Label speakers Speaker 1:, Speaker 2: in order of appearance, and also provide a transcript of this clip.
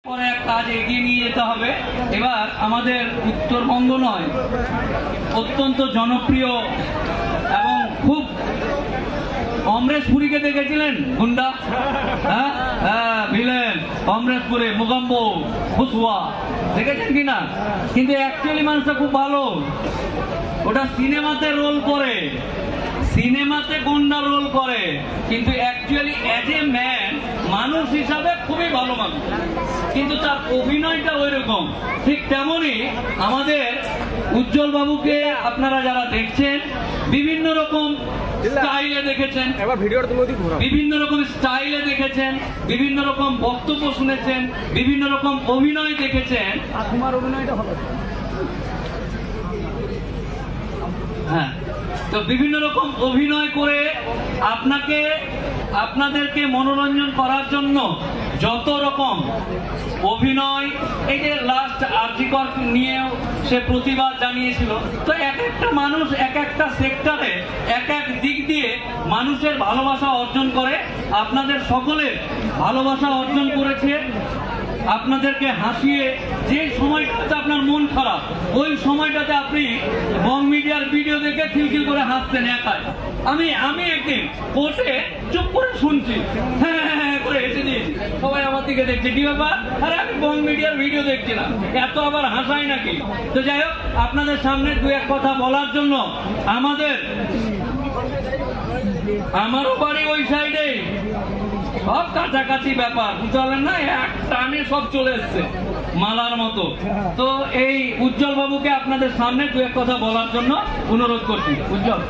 Speaker 1: পরে এক কাজ এগিয়ে নিয়ে যেতে হবে। এবার আমাদের উত্তরবঙ্গ নয়, অত্যন্ত জনপ্রিয় এবং খুব অমরেশপুরীকে দেখেছিলেন গুন্ডা, হ্যাঁ হ্যাঁ ভিলেন অমরেশপুরে মুগাম্ব ফুসুয়া দেখেছেন কিনা? কিন্তু অ্যাকচুয়ালি মানুষটা খুব ভালো, ওটা সিনেমাতে রোল করে, সিনেমাতে গুন্ডার রোল করে, কিন্তু অ্যাকচুয়ালি অ্যাজ এ ম্যান মানুষ হিসাবে খুবই ভালো মানুষ, কিন্তু তার অভিনয়টা ওই রকম। ঠিক তেমনি আমাদের উজ্জ্বল বাবুকে আপনারা যারা দেখছেন বিভিন্ন রকম স্টাইলে দেখেছেন, বিভিন্ন রকম স্টাইলে দেখেছেন, বিভিন্ন রকম বক্তব্য শুনেছেন, বিভিন্ন রকম অভিনয় দেখেছেন।
Speaker 2: তোমার অভিনয়টা হবে
Speaker 1: হ্যাঁ, তো বিভিন্ন রকম অভিনয় করে আপনাদেরকে মনোরঞ্জন করার জন্য যত রকম অভিনয়, এই যে লাস্ট আরজিকর নিয়েও সে প্রতিবাদ জানিয়েছিল। তো এক একটা মানুষ এক একটা সেক্টরে এক এক দিক দিয়ে মানুষের ভালোবাসা অর্জন করে, আপনাদের সকলের ভালোবাসা অর্জন করেছে। আপনাদেরকে হাসিয়ে, যে সময়টাতে আপনার মন খারাপ ওই সময়টাতে আপনি বং মিডিয়ার ভিডিও দেখে খিলখিল করে হাসতেন একাই। আমি একদিন কোর্টে চুপ করে শুনছি, হ্যাঁ হ্যাঁ করে হেসে দিয়েছি, সবাই আমার দিকে দেখছে, কি ব্যাপার? আরে আমি বং মিডিয়ার ভিডিও দেখছিলাম, এত আবার হাসাই নাকি? তো যাই হোক, আপনাদের সামনে দু এক কথা বলার জন্য, আমারও বাড়ি ওই সাইডে, সব কাছাকাছি ব্যাপার, বুঝতে পারলেন না? এক টানে সব চলে এসছে মালার মতো। তো এই উজ্জ্বল বাবুকে আপনাদের সামনে দু এক কথা বলার জন্য অনুরোধ করছি। উজ্জ্বল।